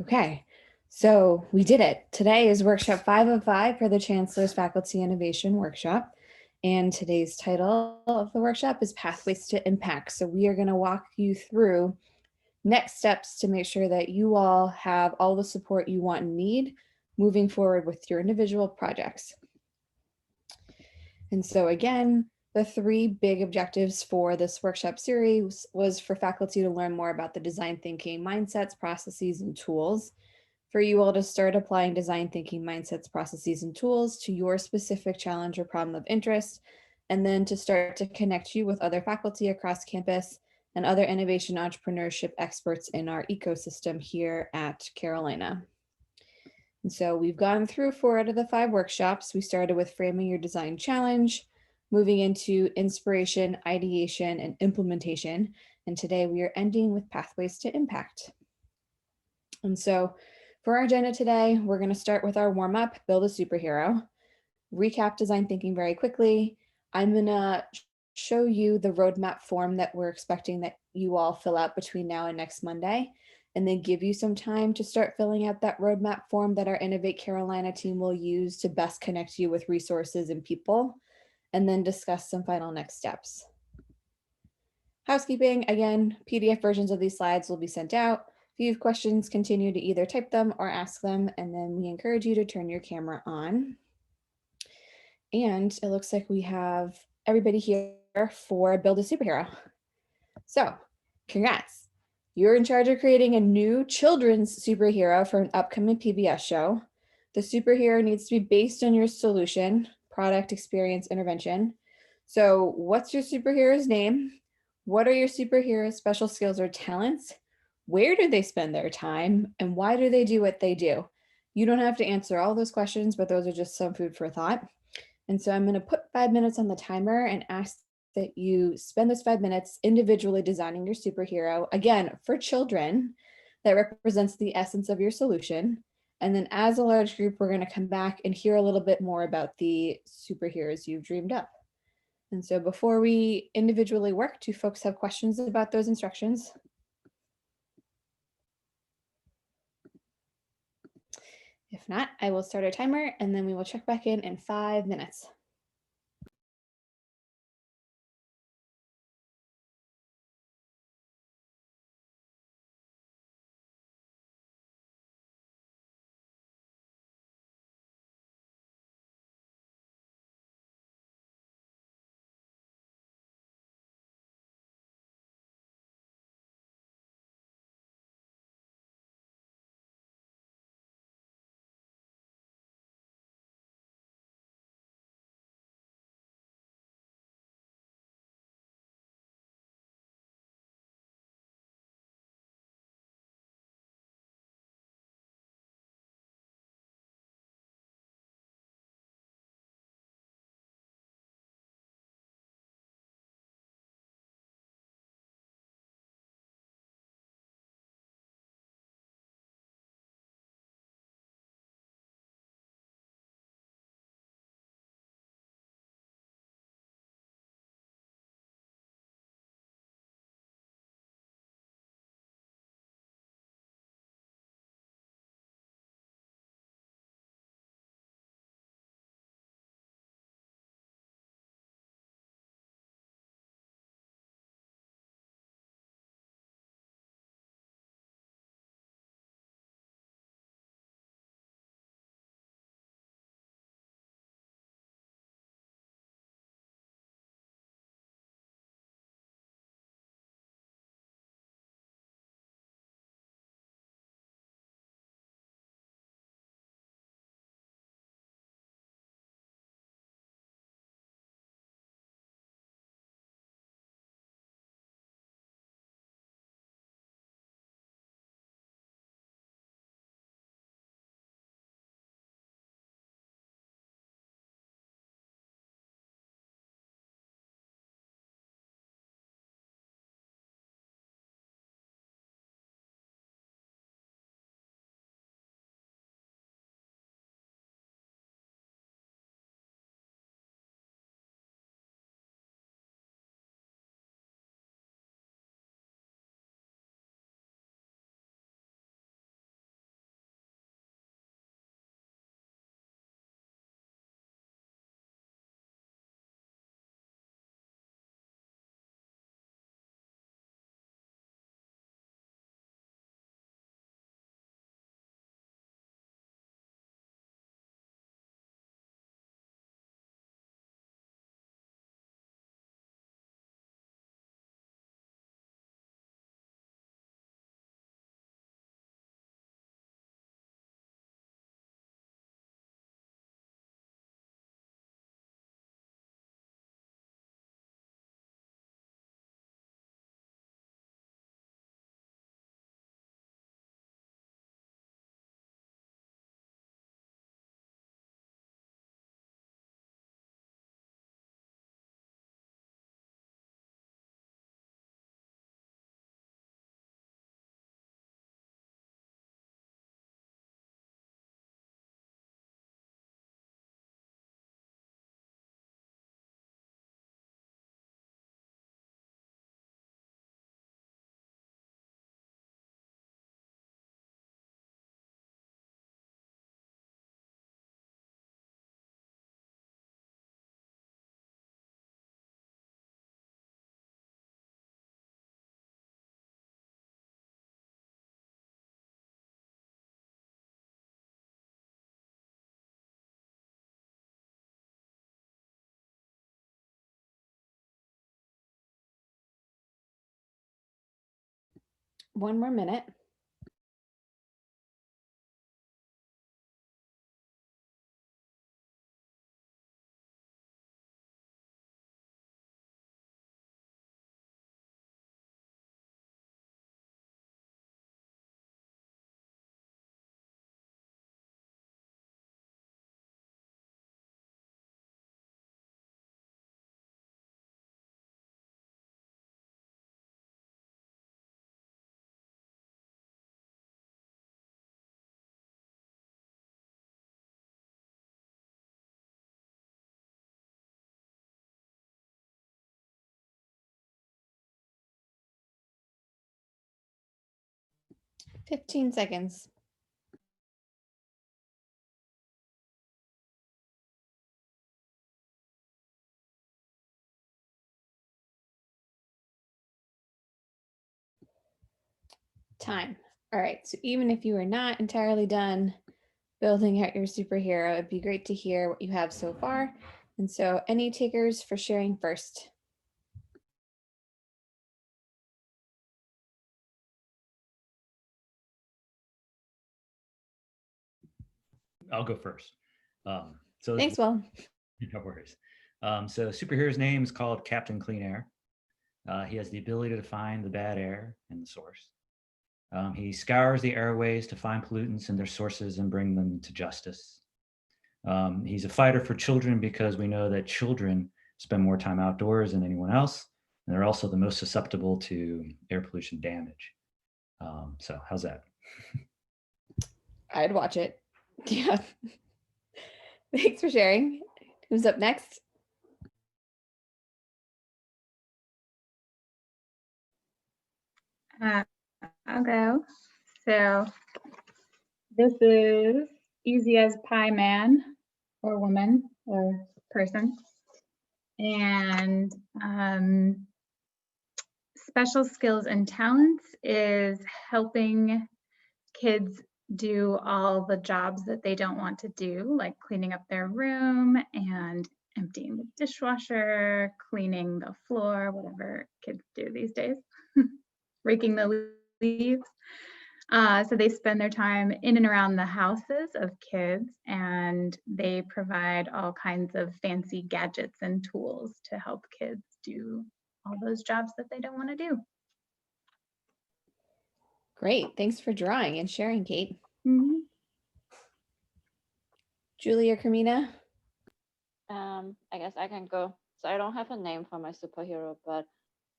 Okay, so we did it. Today is workshop 5 of 5 for the Chancellor's Faculty Innovation Workshop. And today's title of the workshop is Pathways to Impact. So we are going to walk you through next steps to make sure that you all have all the support you want and need moving forward with your individual projects. And so again, the 3 big objectives for this workshop series was for faculty to learn more about the design thinking mindsets, processes, and tools, for you all to start applying design thinking mindsets, processes, and tools to your specific challenge or problem of interest, and then to start to connect you with other faculty across campus and other innovation entrepreneurship experts in our ecosystem here at Carolina. And so we've gone through 4 out of the 5 workshops. We started with framing your design challenge, moving into inspiration, ideation, and implementation. And today we are ending with pathways to impact. And so for our agenda today, we're going to start with our warm-up, build a superhero, recap design thinking very quickly. I'm going to show you the roadmap form that we're expecting that you all fill out between now and next Monday, and then give you some time to start filling out that roadmap form that our Innovate Carolina team will use to best connect you with resources and people, and then discuss some final next steps. Housekeeping, again, PDF versions of these slides will be sent out. If you have questions, continue to either type them or ask them, and then we encourage you to turn your camera on. And it looks like we have everybody here for Build a Superhero. So, congrats. You're in charge of creating a new children's superhero for an upcoming PBS show. The superhero needs to be based on your solution, product, experience, intervention. So, what's your superhero's name? What are your superhero's special skills or talents? Where do they spend their time? And why do they do what they do? You don't have to answer all those questions, but those are just some food for thought. And so I'm going to put 5 minutes on the timer and ask that you spend those 5 minutes individually designing your superhero, again, for children, that represents the essence of your solution. And then as a large group, we're going to come back and hear a little bit more about the superheroes you've dreamed up. And so before we individually work, do folks have questions about those instructions? If not, I will start our timer and then we will check back in 5 minutes. One more minute. Fifteen seconds. Time. All right, so even if you are not entirely done building out your superhero, it'd be great to hear what you have so far. And so any takers for sharing first? I'll go first. Thanks, Will. No worries. So superhero's name is called Captain Clean Air. He has the ability to find the bad air and the source. He scours the airways to find pollutants and their sources and bring them to justice. He's a fighter for children because we know that children spend more time outdoors than anyone else, and they're also the most susceptible to air pollution damage. So how's that? I'd watch it. Yeah. Thanks for sharing. Who's up next? I'll go. So this is easy as pie man or woman or person. And special skills and talents is helping kids do all the jobs that they don't want to do, like cleaning up their room and emptying the dishwasher, cleaning the floor, whatever kids do these days, raking the leaves. So they spend their time in and around the houses of kids, and they provide all kinds of fancy gadgets and tools to help kids do all those jobs that they don't want to do. Great. Thanks for drawing and sharing, Kate. Mm-hmm. Julie or Carmina? I guess I can go. So I don't have a name for my superhero, but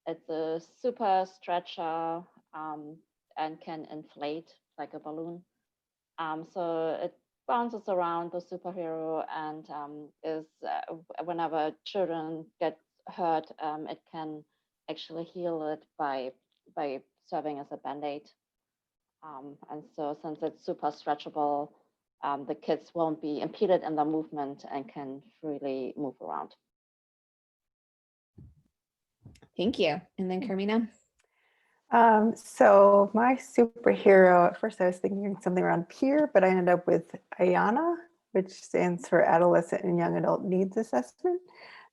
it's a super stretcher and can inflate like a balloon. So it bounces around the superhero and is whenever children get hurt, it can actually heal it by serving as a band-aid. And so since it's super stretchable, the kids won't be impeded in their movement and can freely move around. Thank you. And then Carmina? So my superhero, at first I was thinking something around peer, but I ended up with AYANA, which stands for Adolescent and Young Adult Needs Assessment.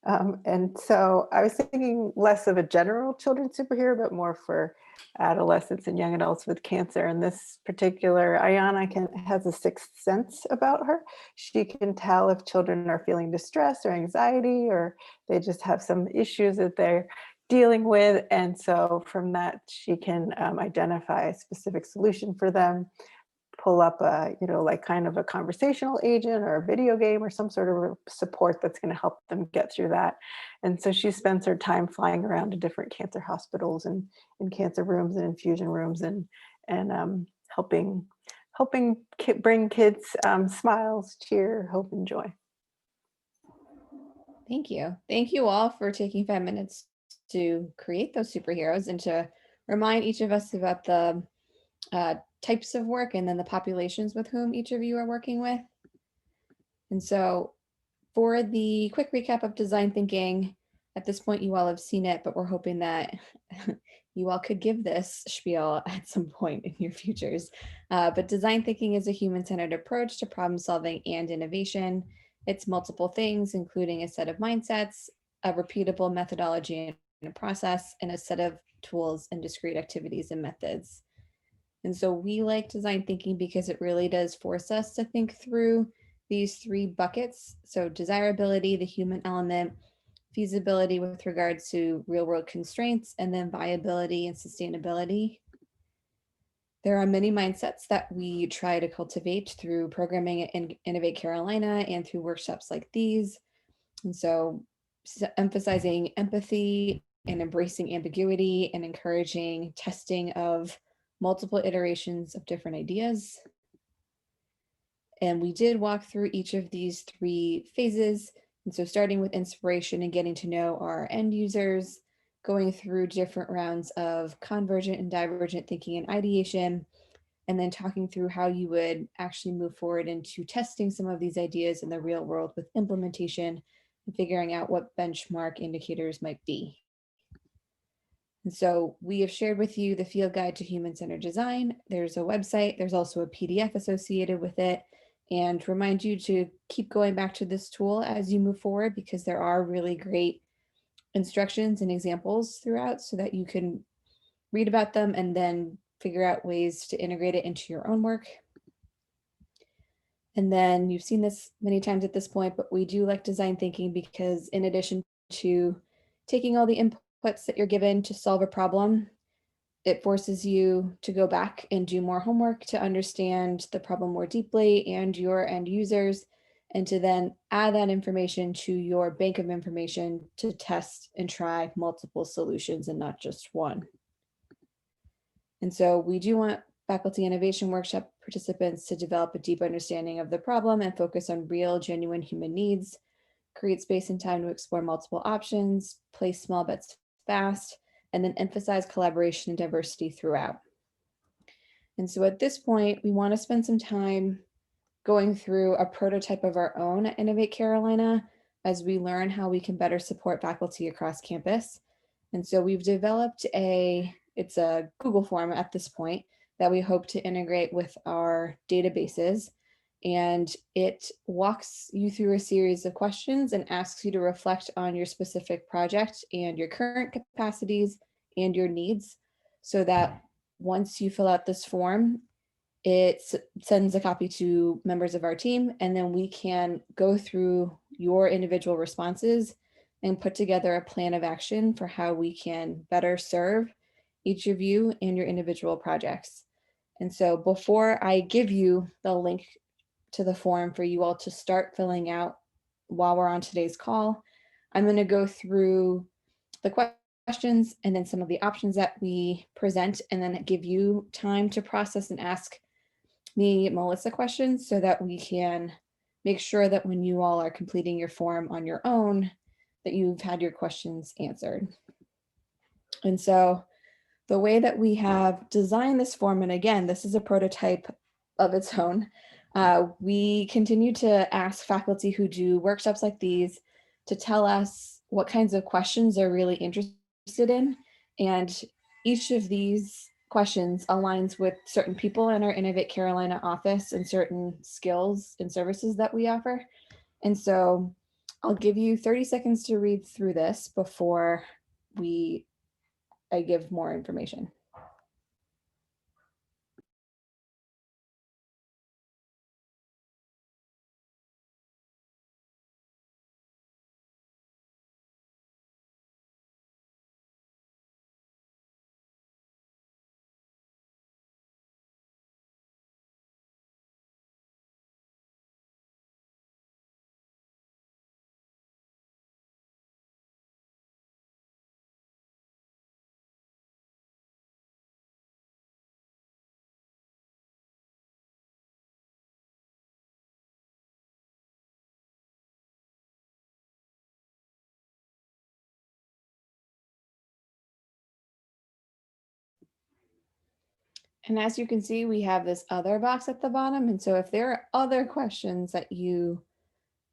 And so I was thinking less of a general children's superhero, but more for adolescents and young adults with cancer. And this particular AYANA has a sixth sense about her. She can tell if children are feeling distress or anxiety, or they just have some issues that they're dealing with. And so from that, she can identify a specific solution for them, pull up a, like kind of a conversational agent or a video game or some sort of support that's going to help them get through that. And so she spends her time flying around to different cancer hospitals and in cancer rooms and infusion rooms and helping bring kids smiles, cheer, hope, and joy. Thank you. Thank you all for taking 5 minutes to create those superheroes and to remind each of us about the types of work and then the populations with whom each of you are working with. And so for the quick recap of design thinking, at this point you all have seen it, but we're hoping that you all could give this spiel at some point in your futures. But design thinking is a human-centered approach to problem solving and innovation. It's multiple things, including a set of mindsets, a repeatable methodology and a process, and a set of tools and discrete activities and methods. And so we like design thinking because it really does force us to think through these three buckets. So desirability, the human element, feasibility with regards to real world constraints, and then viability and sustainability. There are many mindsets that we try to cultivate through programming at Innovate Carolina and through workshops like these. And so emphasizing empathy and embracing ambiguity and encouraging testing of multiple iterations of different ideas. And we did walk through each of these three phases. And so starting with inspiration and getting to know our end users, going through different rounds of convergent and divergent thinking and ideation, and then talking through how you would actually move forward into testing some of these ideas in the real world with implementation and figuring out what benchmark indicators might be. And so we have shared with you the field guide to human-centered design. There's a website, there's also a PDF associated with it, and remind you to keep going back to this tool as you move forward, because there are really great instructions and examples throughout so that you can read about them and then figure out ways to integrate it into your own work. And then you've seen this many times at this point, but we do like design thinking because in addition to taking all the inputs that you're given to solve a problem, it forces you to go back and do more homework to understand the problem more deeply and your end users, and to then add that information to your bank of information to test and try multiple solutions and not just one. And so we do want faculty innovation workshop participants to develop a deep understanding of the problem and focus on real, genuine human needs, create space and time to explore multiple options, place small bets fast, and then emphasize collaboration and diversity throughout. And so at this point, we want to spend some time going through a prototype of our own at Innovate Carolina as we learn how we can better support faculty across campus. And so we've developed it's a Google form at this point that we hope to integrate with our databases. And it walks you through a series of questions and asks you to reflect on your specific project and your current capacities and your needs, so that once you fill out this form, it sends a copy to members of our team, and then we can go through your individual responses and put together a plan of action for how we can better serve each of you and your individual projects. And so before I give you the link to the form for you all to start filling out while we're on today's call, I'm going to go through the questions and then some of the options that we present, and then give you time to process and ask me, Melissa, questions so that we can make sure that when you all are completing your form on your own, that you've had your questions answered. And so the way that we have designed this form, and again, this is a prototype of its own, we continue to ask faculty who do workshops like these to tell us what kinds of questions they're really interested in. And each of these questions aligns with certain people in our Innovate Carolina office and certain skills and services that we offer. And so I'll give you 30 seconds to read through this before I give more information. And as you can see, we have this other box at the bottom. And so if there are other questions that you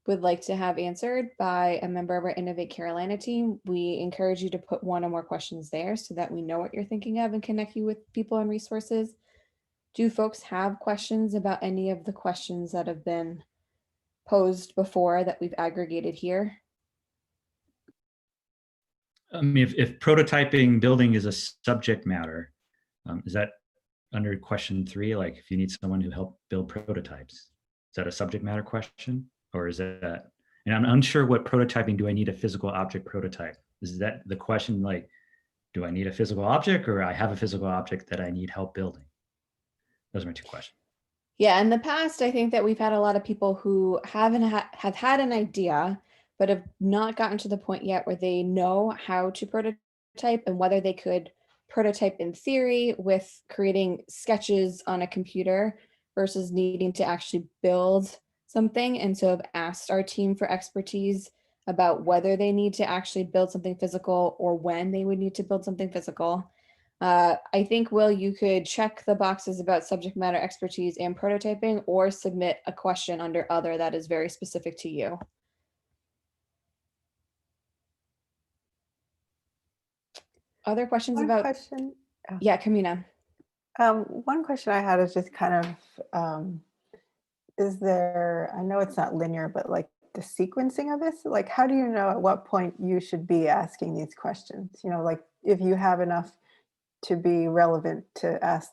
would like to have answered by a member of our Innovate Carolina team, we encourage you to put one or more questions there so that we know what you're thinking of and connect you with people and resources. Do folks have questions about any of the questions that have been posed before that we've aggregated here? I mean, if prototyping building is a subject matter, is that under question 3, like if you need someone who help build prototypes, is that a subject matter question, or is that, and I'm unsure what prototyping, do I need a physical object prototype? Is that the question, like, do I need a physical object, or I have a physical object that I need help building? Those are my 2 questions. Yeah, in the past, I think that we've had a lot of people who have had an idea, but have not gotten to the point yet where they know how to prototype and whether they could prototype in theory with creating sketches on a computer versus needing to actually build something. And so I've asked our team for expertise about whether they need to actually build something physical or when they would need to build something physical. I think, Will, you could check the boxes about subject matter expertise and prototyping, or submit a question under other that is very specific to you. Other questions One about, question. Oh. yeah, Kamina. One question I had is just kind of, is there, I know it's not linear, but like the sequencing of this, like how do you know at what point you should be asking these questions? You know, like if you have enough to be relevant to ask,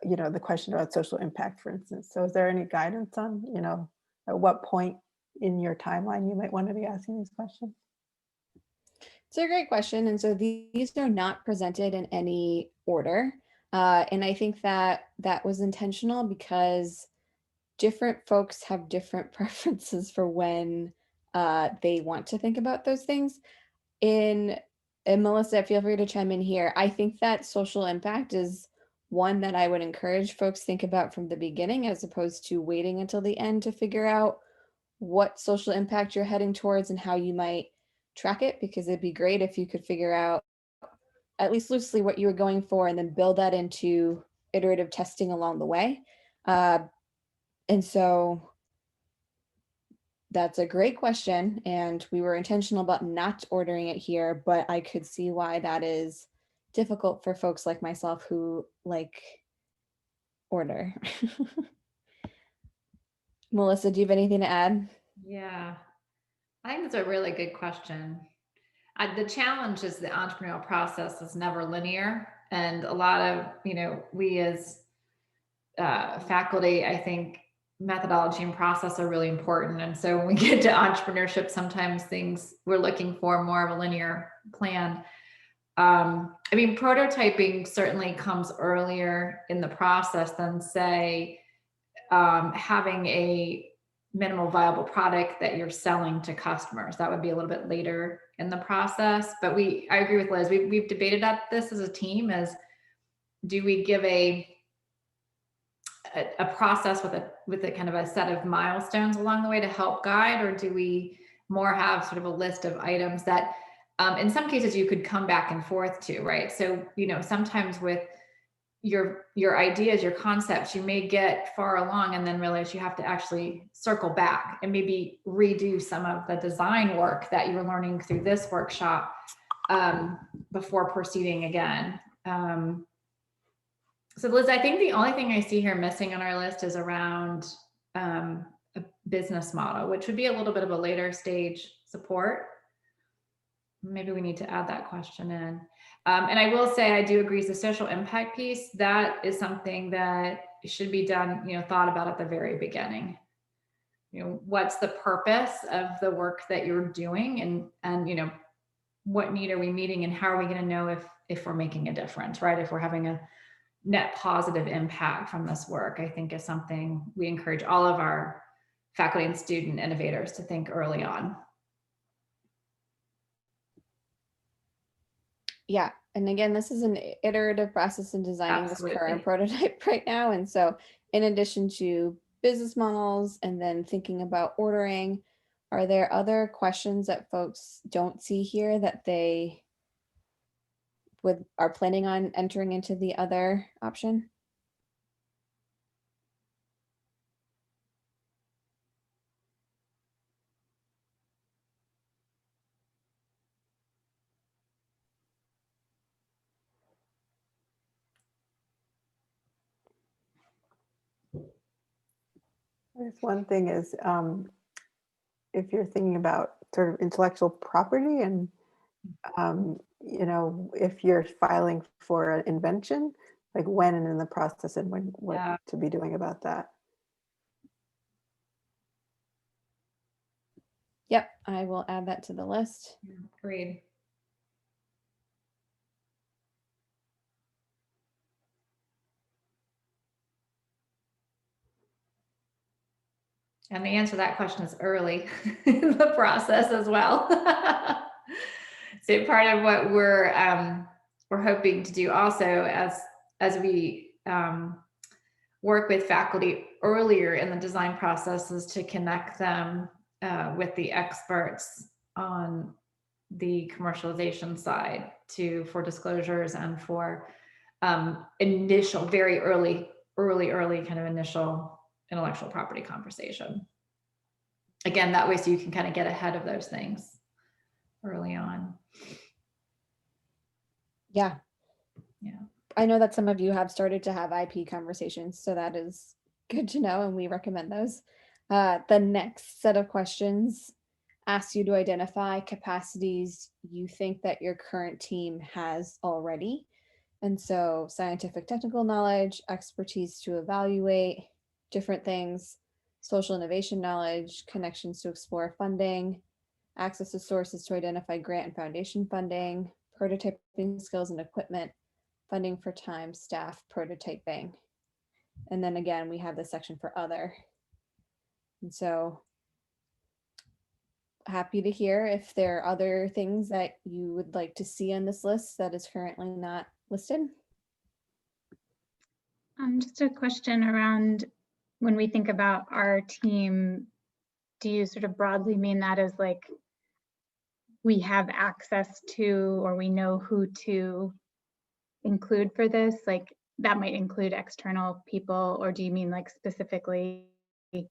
you know, the question about social impact, for instance. So is there any guidance on, you know, at what point in your timeline you might want to be asking these questions? It's a great question. And so these are not presented in any order. And I think that that was intentional because different folks have different preferences for when they want to think about those things. And Melissa, feel free to chime in here. I think that social impact is one that I would encourage folks think about from the beginning, as opposed to waiting until the end to figure out what social impact you're heading towards and how you might track it, because it'd be great if you could figure out at least loosely what you were going for and then build that into iterative testing along the way. And so that's a great question, and we were intentional about not ordering it here, but I could see why that is difficult for folks like myself who like order. Melissa, do you have anything to add? Yeah, I think that's a really good question. The challenge is the entrepreneurial process is never linear. And a lot of, you know, we as faculty, I think methodology and process are really important. And so when we get to entrepreneurship, sometimes things we're looking for more of a linear plan. I mean, prototyping certainly comes earlier in the process than, say, having a minimal viable product that you're selling to customers. That would be a little bit later in the process. But I agree with Liz. We've debated at this as a team: as do we give a process with a kind of a set of milestones along the way to help guide, or do we more have sort of a list of items that in some cases you could come back and forth to, right? So, you know, sometimes with your ideas, your concepts, you may get far along and then realize you have to actually circle back and maybe redo some of the design work that you were learning through this workshop before proceeding again. So Liz, I think the only thing I see here missing on our list is around a business model, which would be a little bit of a later stage support. Maybe we need to add that question in. And I will say, I do agree, the social impact piece, that is something that should be done, you know, thought about at the very beginning. You know, what's the purpose of the work that you're doing, and you know, what need are we meeting, and how are we going to know if we're making a difference, right? If we're having a net positive impact from this work, I think is something we encourage all of our faculty and student innovators to think early on. Yeah, and again, this is an iterative process in designing Absolutely. this current prototype right now. And so in addition to business models and then thinking about ordering, are there other questions that folks don't see here that they are planning on entering into the other option? There's one thing is, if you're thinking about sort of intellectual property and, you know, if you're filing for an invention, like when and in the process and when, what Yeah. to be doing about that. Yep, I will add that to the list. Agreed. And the answer to that question is early in the process as well. So part of what we're hoping to do also as we work with faculty earlier in the design process is to connect them with the experts on the commercialization side for disclosures and for initial, very early kind of initial intellectual property conversation. Again, that way so you can kind of get ahead of those things early on. Yeah. Yeah. I know that some of you have started to have IP conversations, so that is good to know, and we recommend those. The next set of questions asks you to identify capacities you think that your current team has already. And so scientific technical knowledge, expertise to evaluate different things, social innovation knowledge, connections to explore funding, access to sources to identify grant and foundation funding, prototyping skills and equipment, funding for time, staff, prototyping. And then again, we have this section for other. And so happy to hear if there are other things that you would like to see on this list that is currently not listed. Just a question around when we think about our team, do you sort of broadly mean that as like we have access to or we know who to include for this? Like that might include external people, or do you mean like specifically a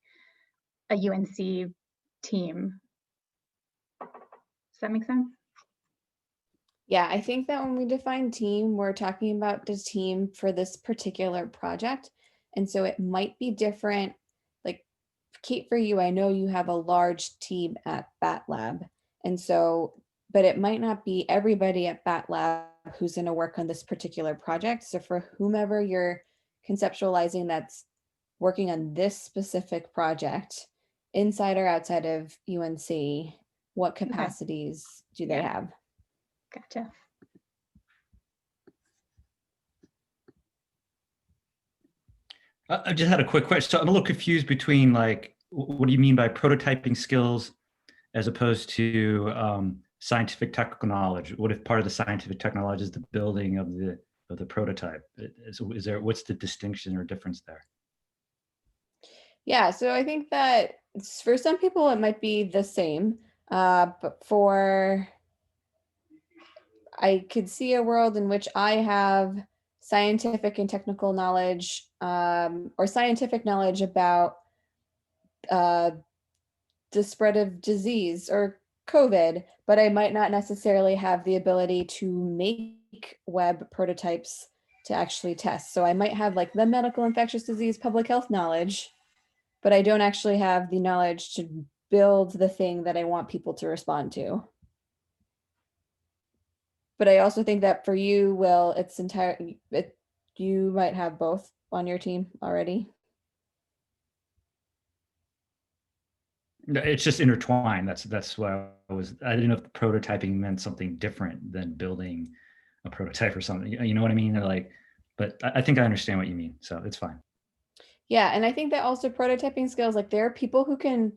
UNC team? Does that make sense? Yeah, I think that when we define team, we're talking about the team for this particular project. And so it might be different. Like Kate, for you, I know you have a large team at Bat Lab. And so, but it might not be everybody at Bat Lab who's going to work on this particular project. So for whomever you're conceptualizing that's working on this specific project, inside or outside of UNC, what capacities do they have? Gotcha. I just had a quick question. So I'm a little confused between like, what do you mean by prototyping skills as opposed to scientific technical knowledge? What if part of the scientific technology is the building of the prototype? Is there, what's the distinction or difference there? Yeah, so I think that for some people it might be the same, but I could see a world in which I have scientific and technical knowledge, or scientific knowledge about the spread of disease or COVID, but I might not necessarily have the ability to make web prototypes to actually test. So I might have like the medical infectious disease public health knowledge, but I don't actually have the knowledge to build the thing that I want people to respond to. But I also think that for you, Will, you might have both on your team already. It's just intertwined. That's why I didn't know if prototyping meant something different than building a prototype or something. You know what I mean? Like, but I think I understand what you mean. So it's fine. Yeah, and I think that also prototyping skills, like there are people who can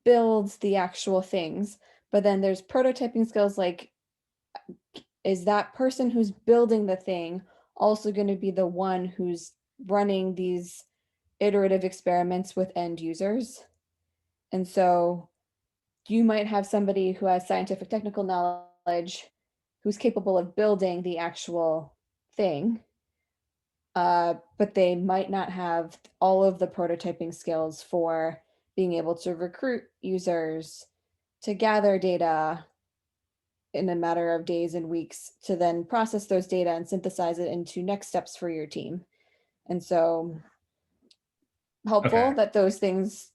build the actual things, but then there's prototyping skills like, is that person who's building the thing also going to be the one who's running these iterative experiments with end users? And so you might have somebody who has scientific technical knowledge who's capable of building the actual thing, but they might not have all of the prototyping skills for being able to recruit users, to gather data in a matter of days and weeks, to then process those data and synthesize it into next steps for your team. And so helpful that those things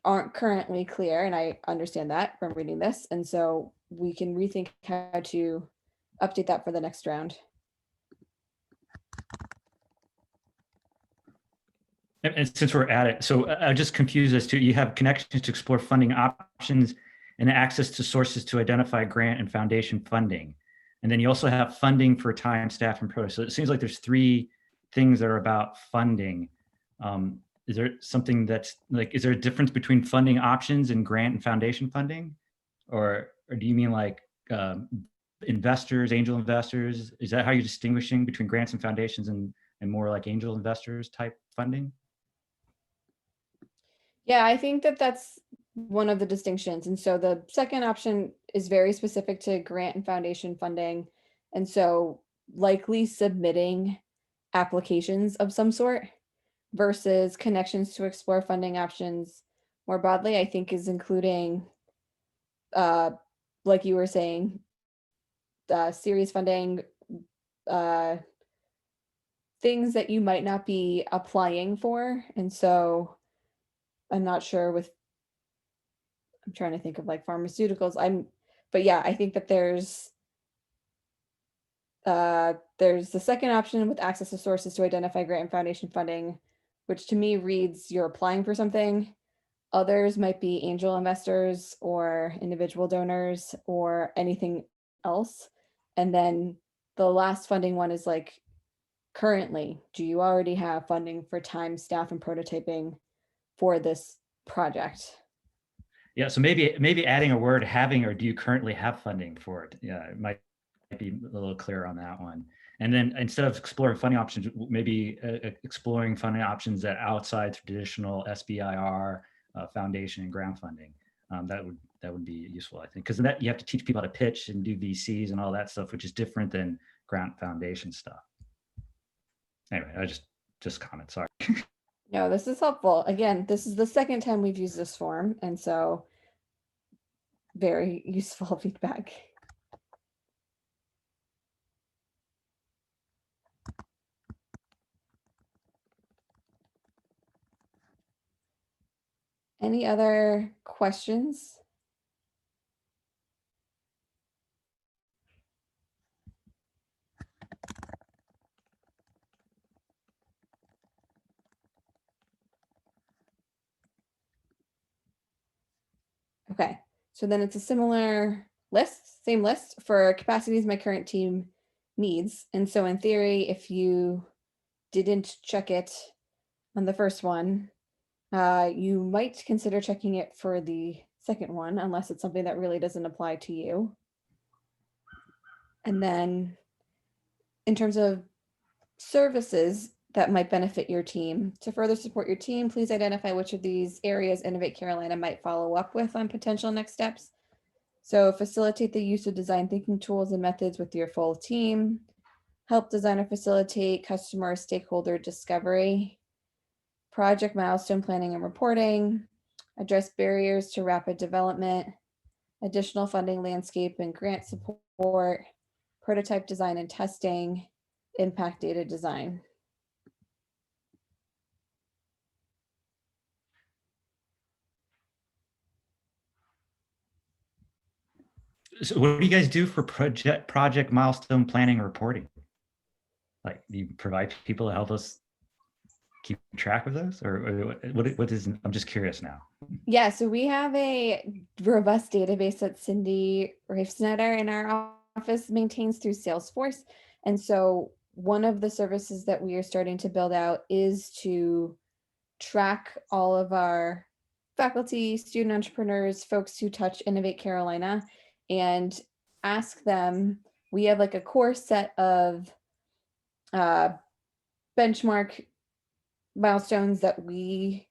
aren't currently clear, and I understand that from reading this. And so we can rethink how to update that for the next round. And since we're at it, so I'm just confused as to, you have connections to explore funding options and access to sources to identify grant and foundation funding. And then you also have funding for time, staff, and product. So it seems like there's 3 things that are about funding. Is there something that's like, is there a difference between funding options and grant and foundation funding? Or do you mean like investors, angel investors? Is that how you're distinguishing between grants and foundations and more like angel investors type funding? Yeah, I think that that's one of the distinctions. And so the second option is very specific to grant and foundation funding. And so likely submitting applications of some sort versus connections to explore funding options more broadly, I think is including, like you were saying, series funding, things that you might not be applying for. And so I'm not sure with, I'm trying to think of like pharmaceuticals. But yeah, I think that there's the second option with access to sources to identify grant and foundation funding, which to me reads you're applying for something. Others might be angel investors or individual donors or anything else. And then the last funding one is like, currently, do you already have funding for time, staff, and prototyping for this project? Yeah, so maybe adding a word, having, or do you currently have funding for it? Yeah, it might be a little clearer on that one. And then instead of exploring funding options, maybe exploring funding options that outside traditional SBIR, foundation, and grant funding. That would be useful, I think, because that you have to teach people how to pitch and do VCs and all that stuff, which is different than grant foundation stuff. Anyway, I just comment. Sorry. No, this is helpful. Again, this is the second time we've used this form, and so very useful feedback. Any other questions? Okay, so then it's a similar list, same list for capacities my current team needs. And so in theory, if you didn't check it on the first one, you might consider checking it for the second one, unless it's something that really doesn't apply to you. And then in terms of services that might benefit your team, to further support your team, please identify which of these areas Innovate Carolina might follow up with on potential next steps. So facilitate the use of design thinking tools and methods with your full team, help design or facilitate customer stakeholder discovery, project milestone planning and reporting, address barriers to rapid development, additional funding landscape and grant support, prototype design and testing, impact data design. So what do you guys do for project milestone planning and reporting? Like, do you provide people to help us keep track of those, or what is? I'm just curious now. Yeah, so we have a robust database that Cindy Reifsnetter in our office maintains through Salesforce. And so one of the services that we are starting to build out is to track all of our faculty, student entrepreneurs, folks who touch Innovate Carolina, and ask them. We have like a core set of benchmark milestones that we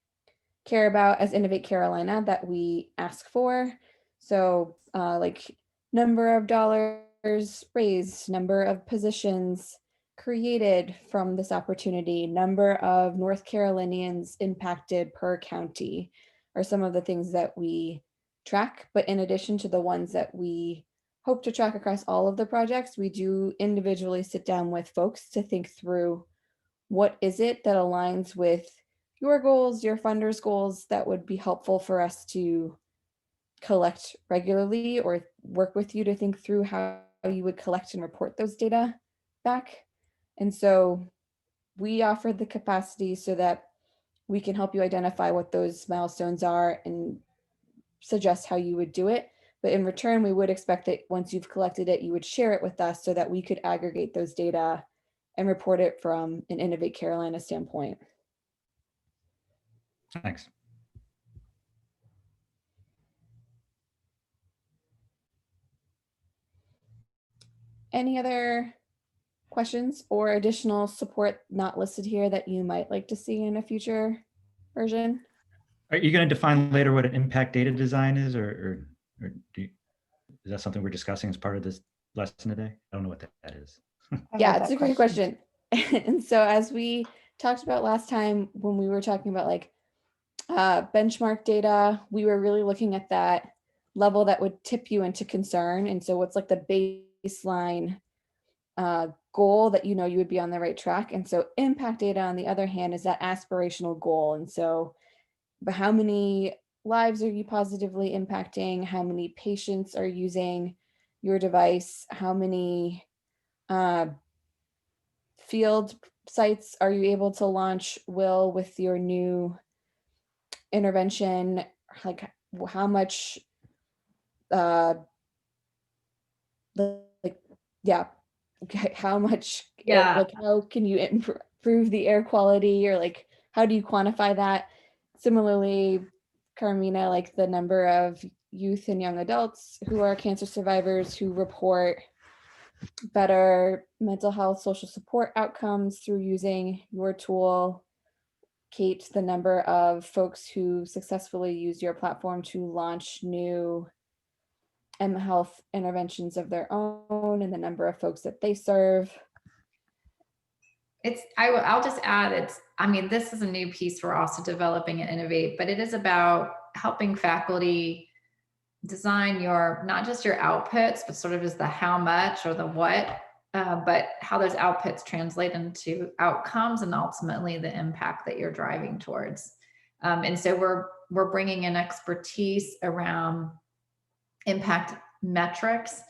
care about as Innovate Carolina that we ask for. So like number of dollars raised, number of positions created from this opportunity, number of North Carolinians impacted per county are some of the things that we track. But in addition to the ones that we hope to track across all of the projects, we do individually sit down with folks to think through what is it that aligns with your goals, your funders' goals that would be helpful for us to collect regularly, or work with you to think through how you would collect and report those data back. And so we offer the capacity so that we can help you identify what those milestones are and suggest how you would do it. But in return, we would expect that once you've collected it, you would share it with us so that we could aggregate those data and report it from an Innovate Carolina standpoint. Thanks. Any other questions or additional support not listed here that you might like to see in a future version? Are you going to define later what an impact data design is, or is that something we're discussing as part of this lesson today? I don't know what that is. Yeah, it's a great question. And so as we talked about last time when we were talking about like benchmark data, we were really looking at that level that would tip you into concern. And so what's like the baseline goal that you know you would be on the right track. And so impact data, on the other hand, is that aspirational goal. And so, but how many lives are you positively impacting? How many patients are using your device? How many field sites are you able to launch, Will, with your new intervention? Like how much how much like how can you improve the air quality, or like how do you quantify that? Similarly, Carmina, like the number of youth and young adults who are cancer survivors who report better mental health, social support outcomes through using your tool. Kate, the number of folks who successfully use your platform to launch new health interventions of their own, and the number of folks that they serve. I'll just add, this is a new piece we're also developing at Innovate, but it is about helping faculty design not just your outputs, but sort of as the how much or the what, but how those outputs translate into outcomes and ultimately the impact that you're driving towards. And so we're bringing in expertise around impact metrics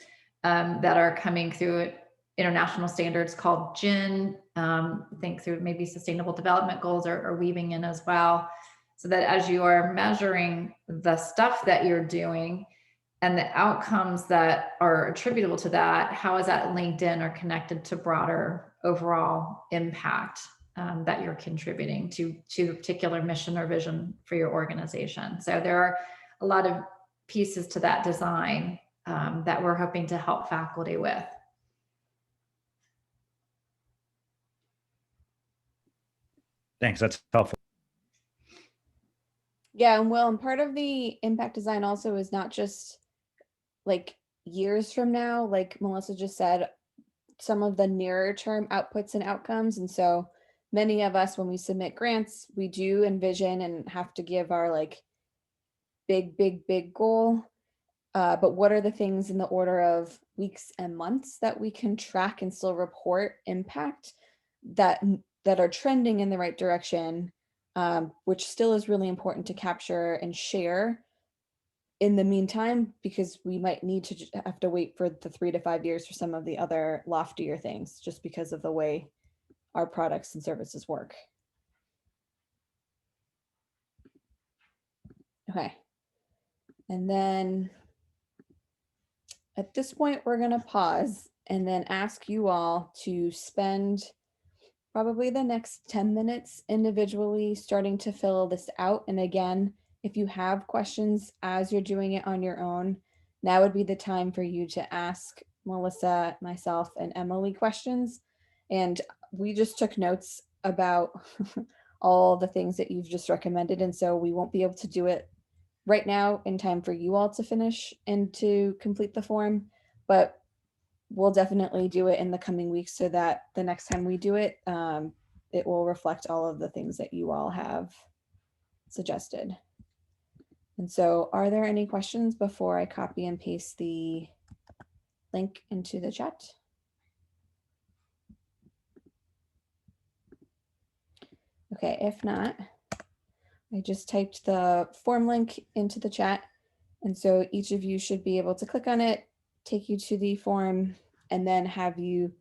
that are coming through international standards called Chen, think through maybe sustainable development goals are weaving in as well, so that as you are measuring the stuff that you're doing and the outcomes that are attributable to that, how is that linked in or connected to broader overall impact that you're contributing to a particular mission or vision for your organization. So there are a lot of pieces to that design that we're hoping to help faculty with. Thanks, that's helpful. Yeah, and part of the impact design also is not just like years from now, like Melissa just said, some of the nearer term outputs and outcomes. And so many of us, when we submit grants, we do envision and have to give our like big goal. But what are the things in the order of weeks and months that we can track and still report impact that are trending in the right direction, which still is really important to capture and share in the meantime, because we might need to have to wait for the 3 to 5 years for some of the other loftier things, just because of the way our products and services work. Okay. And then at this point, we're going to pause and then ask you all to spend probably the next 10 minutes individually starting to fill this out. And again, if you have questions as you're doing it on your own, now would be the time for you to ask Melissa, myself, and Emily questions. And we just took notes about all the things that you've just recommended. And so we won't be able to do it right now in time for you all to finish and to complete the form, but we'll definitely do it in the coming weeks so that the next time we do it, it will reflect all of the things that you all have suggested. And so are there any questions before I copy and paste the link into the chat? Okay, if not, I just typed the form link into the chat. And so each of you should be able to click on it, take you to the form, and then have you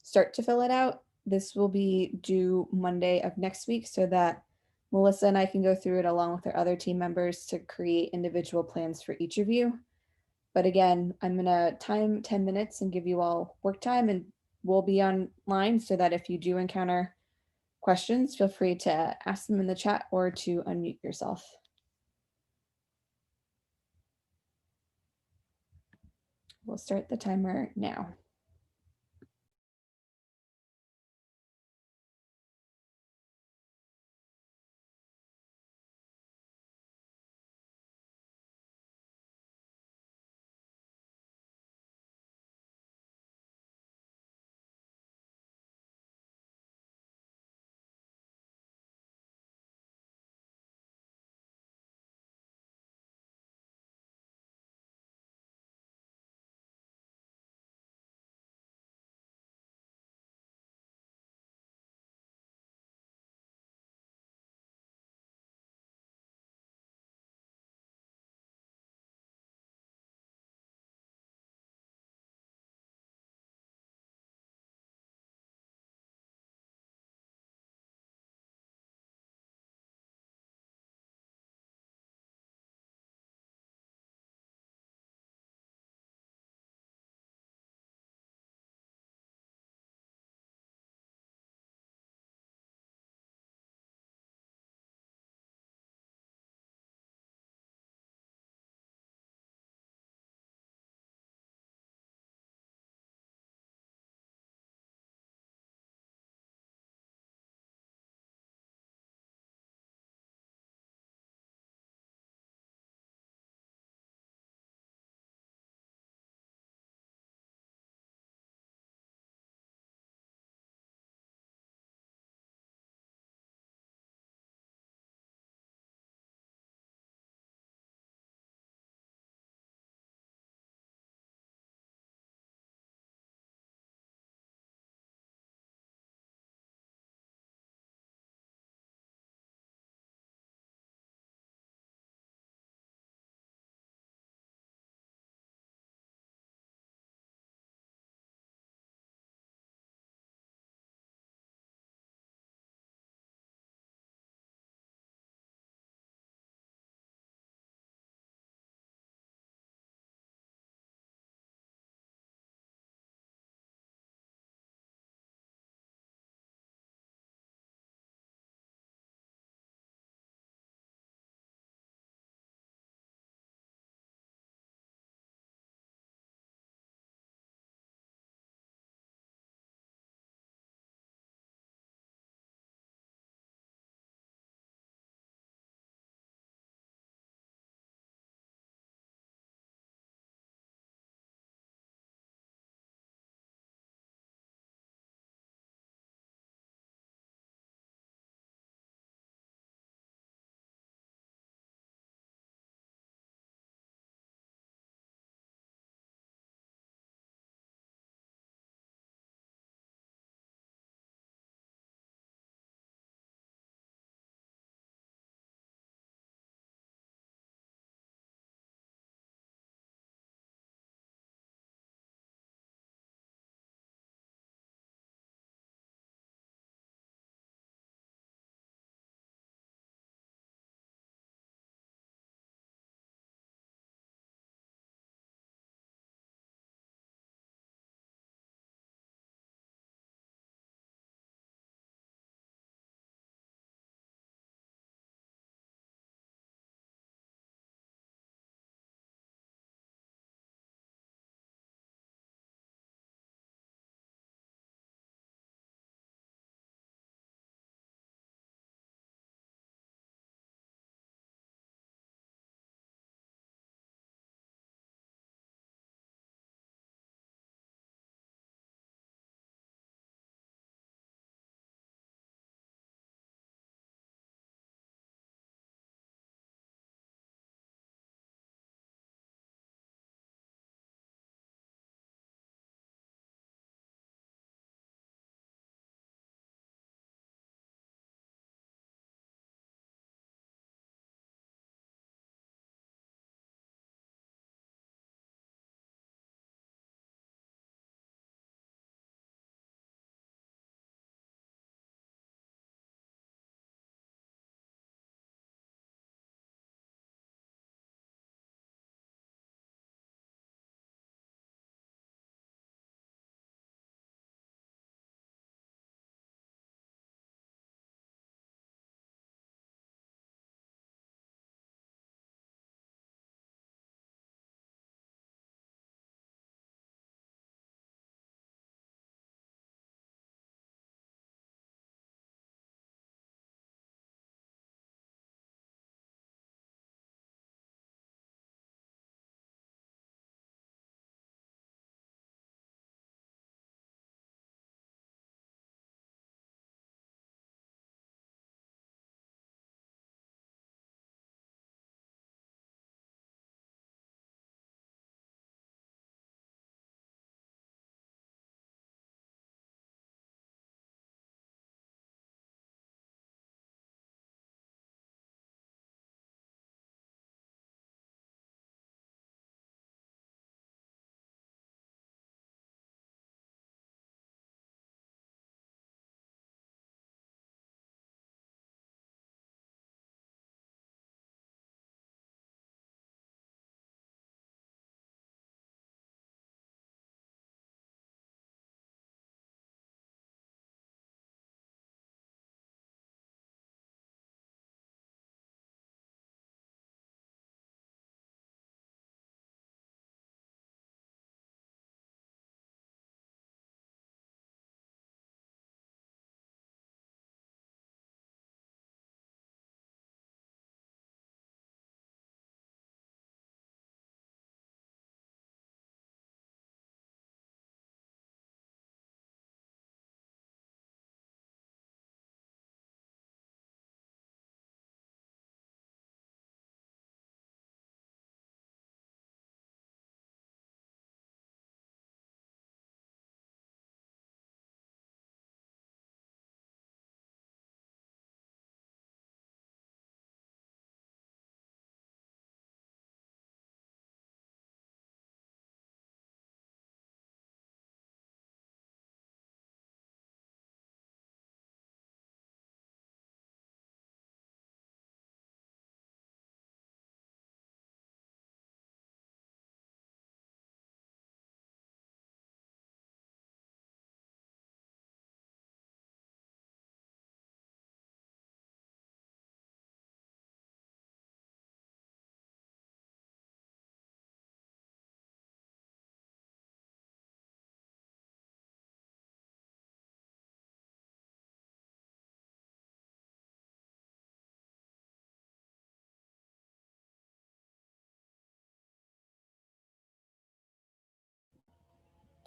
start to fill it out. This will be due Monday of next week so that Melissa and I can go through it along with our other team members to create individual plans for each of you. But again, I'm gonna time 10 minutes and give you all work time, and we'll be online so that if you do encounter questions, feel free to ask them in the chat or to unmute yourself. We'll start the timer now.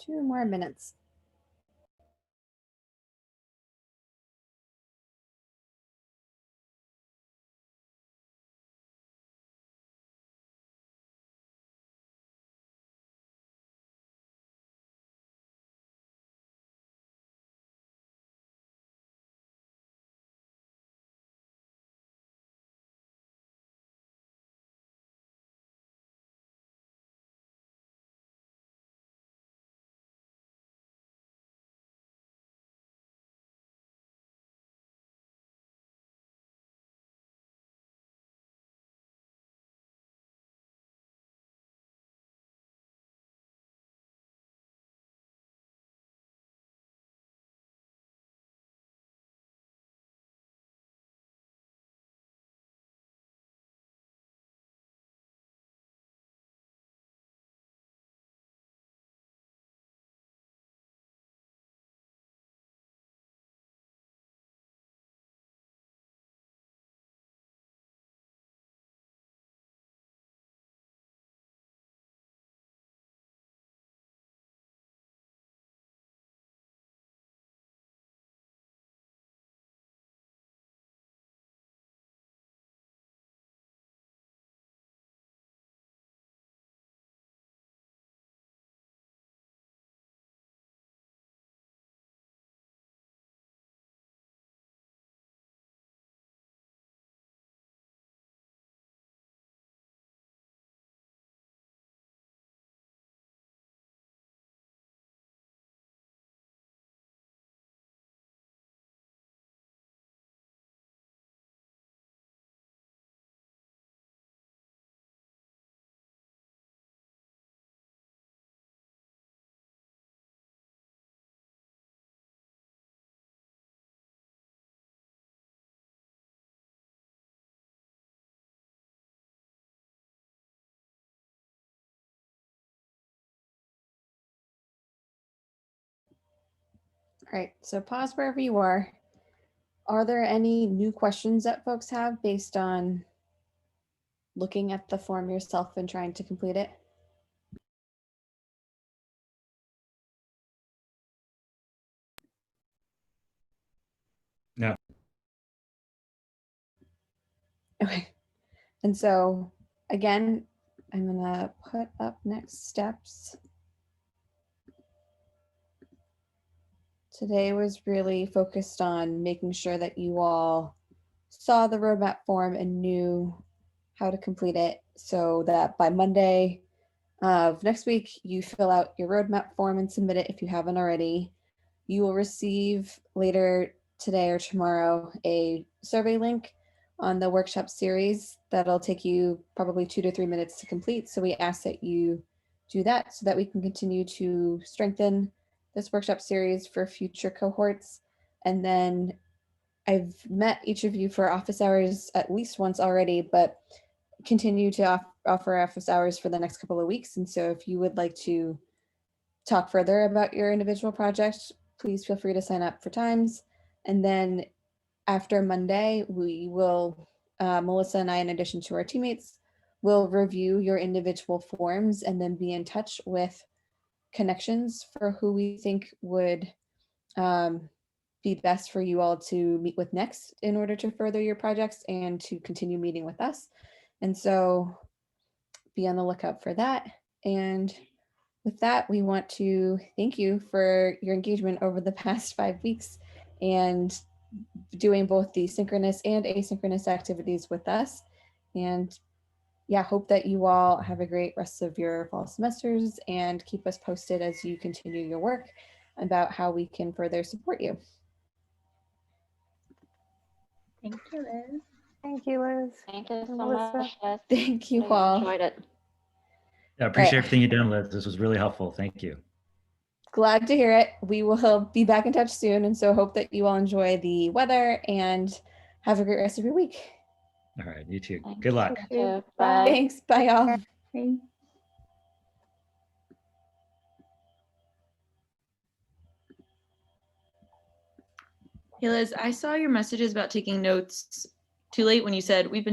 2 more minutes. All right, so pause wherever you are. Are there any new questions that folks have based on looking at the form yourself and trying to complete it? No. Okay. And so again, I'm gonna put up next steps. Today was really focused on making sure that you all saw the roadmap form and knew how to complete it so that by Monday of next week, you fill out your roadmap form and submit it if you haven't already. You will receive later today or tomorrow a survey link on the workshop series that'll take you probably 2 to 3 minutes to complete. So we ask that you do that so that we can continue to strengthen this workshop series for future cohorts. And then I've met each of you for office hours at least once already, but continue to offer office hours for the next couple of weeks. And so if you would like to talk further about your individual project, please feel free to sign up for times. And then after Monday, we will, Melissa and I, in addition to our teammates, will review your individual forms and then be in touch with connections for who we think would be best for you all to meet with next in order to further your projects and to continue meeting with us. And so be on the lookout for that. And with that, we want to thank you for your engagement over the past 5 weeks and doing both the synchronous and asynchronous activities with us. And yeah, hope that you all have a great rest of your fall semesters and keep us posted as you continue your work about how we can further support you. Thank you, Liz. Thank you, Liz. Thank you so Melissa. much, Liz. Thank you Really all. enjoyed it. I appreciate Right. everything you've done, Liz. This was really helpful. Thank you. Glad to hear it. We will be back in touch soon. And so hope that you all enjoy the weather and have a great rest of your week. All right, you too. Thank Good luck. you. Bye. Bye. Thanks. Bye, y'all. Bye. Hey Liz, I saw your messages about taking notes too late when you said we've been